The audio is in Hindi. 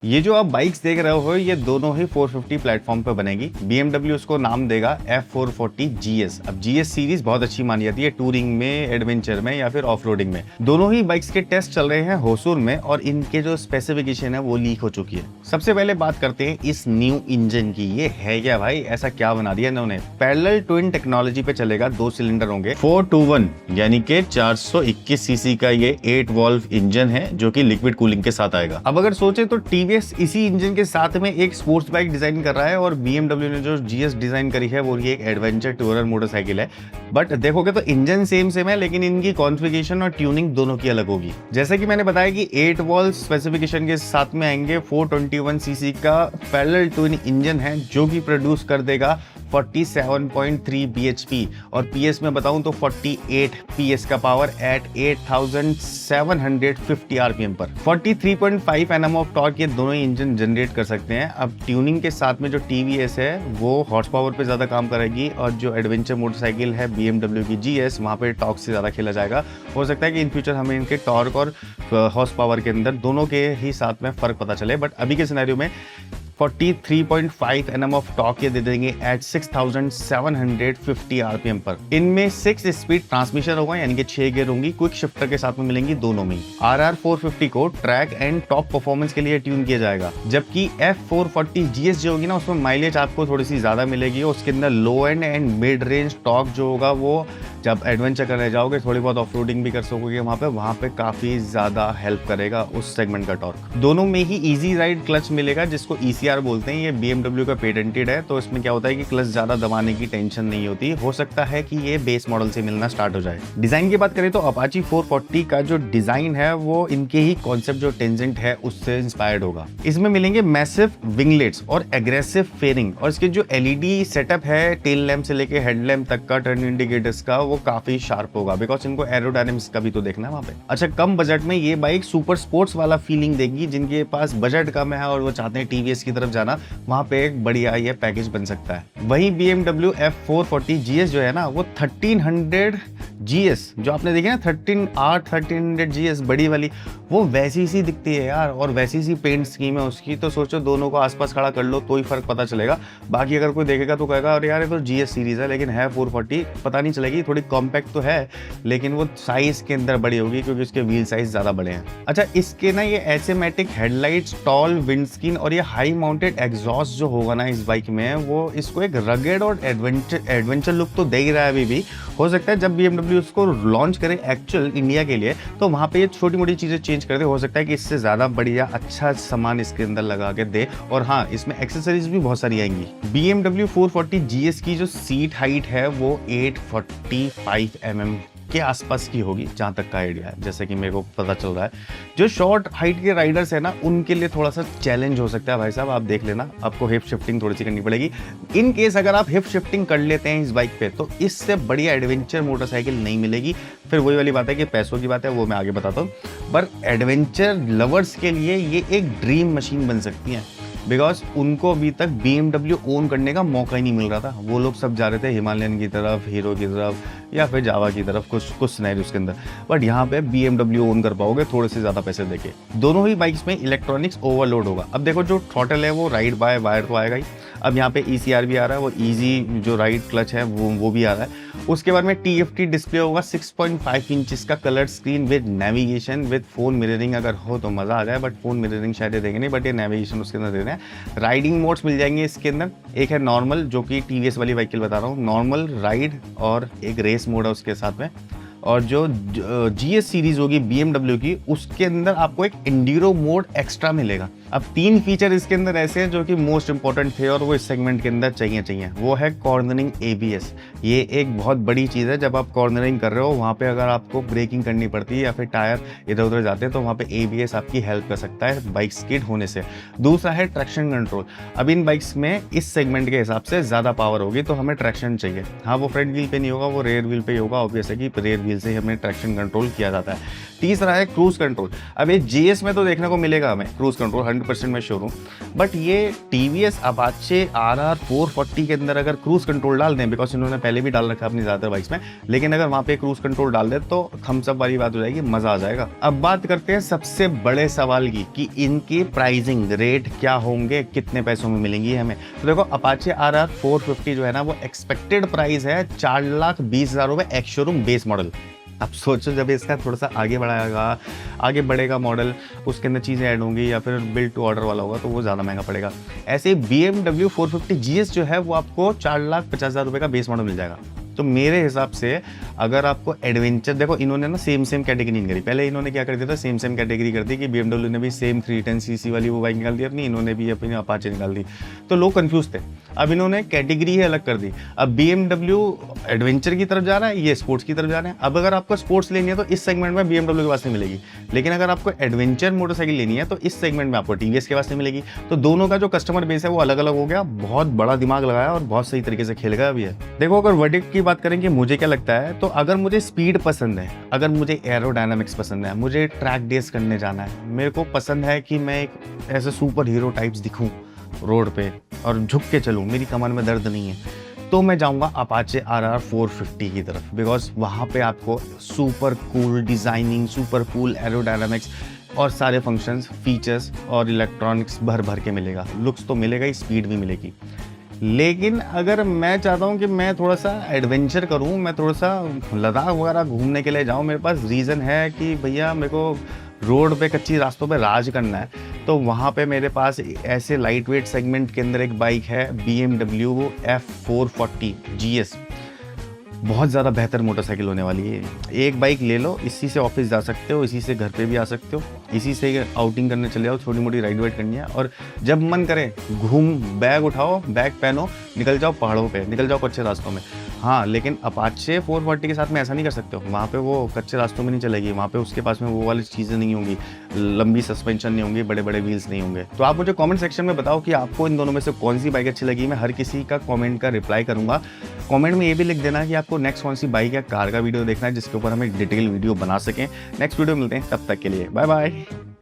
ये जो आप बाइक्स देख रहे हो ये दोनों ही 450 प्लेटफॉर्म पे बनेगी। BMW उसको नाम देगा F440 GS। अब GS सीरीज बहुत अच्छी मानी जाती है टूरिंग में, एडवेंचर में या फिर ऑफ रोडिंग में। दोनों ही बाइक्स के टेस्ट चल रहे हैं होसूर में और इनके जो स्पेसिफिकेशन है वो लीक हो चुकी है। सबसे पहले बात करते हैं इस न्यू इंजन की। ये है क्या भाई, ऐसा क्या बना दिया इन्होंने। पैरेलल ट्विन टेक्नोलॉजी पे चलेगा, 2 सिलेंडर होंगे, 421 यानी कि 421 सीसी का ये 8 वॉल्व इंजन है जो कि लिक्विड कूलिंग के साथ आएगा। अब अगर सोचे तो टीवीएस इसी इंजन के साथ में एक स्पोर्ट्स बाइक डिजाइन कर रहा है और BMW ने जो GS डिजाइन करी है वो ये एक एडवेंचर टूरर मोटरसाइकिल है। बट देखोगे तो इंजन सेम है लेकिन इनकी कॉन्फ़िगरेशन और ट्यूनिंग दोनों की अलग होगी। जैसे कि मैंने बताया कि 8 वॉल्व स्पेसिफिकेशन के साथ में आएंगे। 421 सीसी का पैरेलल ट्विन इंजन है जो कि प्रोड्यूस कर देगा 47.3 bhp और PS में बताऊं तो 48 PS का पावर एट 8750 RPM पर। 43.5 Nm ऑफ टॉर्क ये दोनों ही इंजन जनरेट कर सकते हैं। अब ट्यूनिंग के साथ में जो TVS है वो हॉर्स पावर पे ज्यादा काम करेगी और जो एडवेंचर मोटरसाइकिल है BMW की GS वहां पे टॉर्क से ज्यादा खेला जाएगा। हो सकता है कि इन फ्यूचर हमें इनके टॉर्क और हॉर्स पावर के अंदर दोनों के ही साथ में फर्क पता चले। बट अभी के सिनेरियो में 43.5 Nm ऑफ टॉर्क ये दे देंगे एट 6750 RPM पर। इनमें 6 स्पीड ट्रांसमिशन होगा यानी कि 6 गियर होंगी, क्विक शिफ्टर के साथ में मिलेंगी दोनों में। RR 450 को ट्रैक एंड टॉप परफॉर्मेंस के लिए ट्यून किया जाएगा, जबकि F440 GS जो होगी ना उसमें माइलेज आपको थोड़ी सी ज्यादा मिलेगी। उसके अंदर लो एंड मिड रेंज टॉर्क जो होगा वो जब एडवेंचर करने जाओगे थोड़ी बहुत ऑफ रोडिंग भी कर सकोगे वहां पे काफी ज्यादा हेल्प करेगा उस सेगमेंट का टॉर्क। दोनों में ही इजी राइड क्लच मिलेगा जिसको ECR बोलते हैं। ये BMW का पेटेंटेड है तो इसमें क्या होता है कि क्लच ज्यादा दबाने की टेंशन नहीं होती। हो सकता है कि ये बेस मॉडल से मिलना स्टार्ट हो जाए। डिजाइन की बात करें तो अपाची 440 का जो डिजाइन है वो इनके ही कॉन्सेप्ट जो टेंजेंट है उससे इंस्पायर्ड होगा। इसमें मिलेंगे मैसिव विंगलेट्स और एग्रेसिव फेयरिंग और इसके जो LED सेटअप है टेल लैम्प से लेके हेड लैम्प तक का, टर्न इंडिकेटर्स का, वो काफी शार्प होगा बिकॉज इनको एरोडायनेमिक्स का भी तो देखना है वहां पे। अच्छा, कम बजट में ये बाइक सुपर स्पोर्ट्स वाला फीलिंग देगी। जिनके पास बजट कम है और वो चाहते हैं TVS की तरफ जाना, वहां पे एक बढ़िया ये पैकेज बन सकता है। वहीं BMW F440 GS जो है ना वो 1300 GS जो आपने देखी ना 1300 GS बड़ी वाली, वो वैसी सी दिखती है यार और वैसी सी पेंट स्कीम है उसकी। तो सोचो दोनों को आसपास खड़ा कर लो तो ही फर्क पता चलेगा। बाकी अगर कोई देखेगा तो कहेगा अरे यार ये तो GS सीरीज है लेकिन है 440, पता नहीं चलेगी। थोड़ी कॉम्पैक्ट तो है लेकिन वो साइज के अंदर बड़ी होगी क्योंकि उसके व्हील साइज ज्यादा बड़े हैं। अच्छा, इसके ना ये एसिमेटिक हेडलाइट्स, टॉल विंडस्क्रीन और ये हाई माउंटेड एग्जॉस्ट जो होगा ना इस बाइक में वो इसको एक रगेड और एडवेंचर लुक तो दे ही रहा है अभी भी। हो सकता है जब BMW उसको लॉन्च करे एक्चुअल इंडिया के लिए तो वहां पे ये छोटी मोटी चीजें चेंज कर दे। हो सकता है कि इससे ज्यादा बढ़िया अच्छा सामान इसके अंदर लगा के दे। और हाँ, इसमें एक्सेसरीज भी बहुत सारी आएंगी। BMW 440 GS की जो सीट हाइट है वो 845 mm के आसपास की होगी जहां तक का आइडिया है, जैसे कि मेरे को पता चल रहा है। जो शॉर्ट हाइट के राइडर्स है ना उनके लिए थोड़ा सा चैलेंज हो सकता है भाई साहब, आप देख लेना। आपको हिप शिफ्टिंग थोड़ी सी करनी पड़ेगी। इन केस अगर आप हिप शिफ्टिंग कर लेते हैं इस बाइक पे तो इससे बढ़िया एडवेंचर मोटरसाइकिल नहीं मिलेगी। फिर वही वाली बात है कि पैसों की बात है, वो मैं आगे बताता हूँ। पर एडवेंचर लवर्स के लिए ये एक ड्रीम मशीन बन सकती है बिकॉज उनको अभी तक BMW ओन करने का मौका ही नहीं मिल रहा था। वो लोग सब जा रहे थे हिमालयन की तरफ, हीरो की तरफ या फिर जावा की तरफ, कुछ सिनेरियोस के अंदर। बट यहाँ पे BMW ओन कर पाओगे थोड़े से ज़्यादा पैसे देके। दोनों ही बाइक्स में इलेक्ट्रॉनिक्स ओवरलोड होगा। अब देखो जो थ्रॉटल है वो राइड बाय वायर तो आएगा ही। अब यहाँ पे ECR भी आ रहा है, वो ईजी जो राइड क्लच है वो भी आ रहा है। उसके बाद में TFT डिस्प्ले होगा 6.5 इंचेस का colour screen with navigation with phone mirroring. अगर हो तो मजा आ जाए बट फोन मिररिंग शायद देंगे नहीं, बट ये नेविगेशन उसके अंदर दे रहे हैं। राइडिंग मोड्स मिल जाएंगे इसके अंदर। एक है नॉर्मल जो कि TVS वाली व्हीकल बता रहा हूँ, नॉर्मल, राइड और एक रेस मोड है उसके साथ में। और जो GS सीरीज होगी BMW की उसके अंदर आपको एक इंडीरो मोड एक्स्ट्रा मिलेगा। अब 3 फीचर इसके अंदर ऐसे हैं जो कि मोस्ट इंपॉर्टेंट थे और वो इस सेगमेंट के अंदर चाहिए। वो है कॉर्नरिंग ABS। ये एक बहुत बड़ी चीज़ है। जब आप कॉर्नरिंग कर रहे हो वहाँ पे अगर आपको ब्रेकिंग करनी पड़ती है या फिर टायर इधर उधर जाते हैं तो वहाँ पे ABS आपकी हेल्प कर सकता है बाइक स्किड होने से। दूसरा है ट्रैक्शन कंट्रोल। अब इन बाइक्स में इस सेगमेंट के हिसाब से ज़्यादा पावर होगी तो हमें ट्रैक्शन चाहिए। हाँ, वो फ्रंट व्हील पे नहीं होगा, वो रेयर व्हील पे ही होगा। ऑब्वियस है कि रेयर व्हील व्हील से ही हमें ट्रैक्शन कंट्रोल किया जाता है। तीसरा है क्रूज कंट्रोल। अब ये जीएस में तो देखने को मिलेगा हमें क्रूज कंट्रोल, 100% मैं श्योर हूँ, बट ये टीवीएस अपाचे RR 440 के अंदर अगर क्रूज कंट्रोल डाल दें, बिकॉज इन्होंने पहले भी डाल रखा है अपनी ज़्यादातर बाइक्स में, लेकिन अगर वहाँ पे क्रूज कंट्रोल डाल दे तो थम्स अप वाली बात हो जाएगी, मज़ा आ जाएगा। अब बात करते हैं सबसे बड़े सवाल की कि इनकी प्राइसिंग रेट क्या होंगे, कितने पैसों में मिलेंगी हमें। तो देखो अपाचे RR 450 जो है ना वो एक्सपेक्टेड प्राइस है 4,20,000 रुपये एक्स शोरूम बेस मॉडल। अब सोचो जब इसका थोड़ा सा आगे बढ़ेगा मॉडल, उसके अंदर चीज़ें ऐड होंगी या फिर बिल्ड टू ऑर्डर वाला होगा तो वो ज़्यादा महंगा पड़ेगा। ऐसे ही BMW 450 GS जो है वो आपको 4,50,000 रुपये का बेस मॉडल मिल जाएगा। तो मेरे हिसाब से अगर आपको एडवेंचर, देखो इन्होंने ना सेम कैटेगरी नहीं करी, पहले इन्होंने क्या कर दिया था, सेम कैटेगरी कर दी कि BMW ने भी सेम 310cc वाली वो बाइक निकाल दी अपनी, इन्होंने भी अपनी अपाचे निकाल दी, तो लोग कंफ्यूज थे। अब इन्होंने कैटेगरी ही अलग कर दी। अब BMW एडवेंचर की तरफ जा रहा है, ये स्पोर्ट्स की तरफ जा रहे हैं। अब अगर आपको स्पोर्ट्स लेनी है तो इस सेगमेंट में BMW के पास नहीं मिलेगी, लेकिन अगर आपको एडवेंचर मोटरसाइकिल लेनी है तो इस सेगमेंट में आपको TVS के पास नहीं मिलेगी। तो दोनों का जो कस्टमर बेस है वो अलग अलग हो गया, बहुत बड़ा दिमाग लगाया और बहुत सही तरीके से खेल गया अभी है। देखो अगर वर्डिक्ट की बात करें कि मुझे क्या लगता है, तो अगर मुझे स्पीड पसंद है, अगर मुझे एरोडायनामिक्स पसंद है, मुझे ट्रैक डेज करने जाना है, मेरे को पसंद है कि मैं एक ऐसे सुपर हीरो टाइप्स दिखूं रोड पे और झुक के चलूं, मेरी कमर में दर्द नहीं है, तो मैं जाऊंगा अपाचे RR 450 की तरफ, बिकॉज वहाँ पे आपको super cool designing, super cool aerodynamics और सारे फंक्शंस, फीचर्स और इलेक्ट्रॉनिक्स भर भर के मिलेगा। लुक्स तो मिलेगा ही, स्पीड भी मिलेगी। लेकिन अगर मैं चाहता हूँ कि मैं थोड़ा सा एडवेंचर करूँ, मैं थोड़ा सा लद्दाख वगैरह घूमने के लिए जाऊँ, मेरे पास रीज़न है कि भैया मेरे को रोड पे कच्ची रास्तों पे राज करना है, तो वहाँ पे मेरे पास ऐसे लाइट वेट सेगमेंट के अंदर एक बाइक है BMW F440 GS। बहुत ज़्यादा बेहतर मोटरसाइकिल होने वाली है। एक बाइक ले लो, इसी से ऑफिस जा सकते हो, इसी से घर पे भी आ सकते हो, इसी से आउटिंग करने चले जाओ, छोटी मोटी राइड वाइड करनी है, और जब मन करे घूम, बैग उठाओ, बैग पहनो, निकल जाओ पहाड़ों पे, निकल जाओ कच्चे रास्तों में। हाँ, लेकिन अपाचे 440 के साथ में ऐसा नहीं कर सकते हो, वहाँ पे वो कच्चे रास्तों में नहीं चलेगी, वहाँ पे उसके पास में वो वाली चीज़ें नहीं होंगी, लंबी सस्पेंशन नहीं होंगी, बड़े बड़े व्हील्स नहीं होंगे। तो आप मुझे कमेंट सेक्शन में बताओ कि आपको इन दोनों में से कौन सी बाइक अच्छी लगी। मैं हर किसी का कमेंट का रिप्लाई करूँगा। कमेंट में ये भी लिख देना कि आपको नेक्स्ट कौन सी बाइक या कार का वीडियो देखना है, जिसके ऊपर हम एक डिटेल वीडियो बना सकें। नेक्स्ट वीडियो मिलते हैं, तब तक के लिए बाय बाय।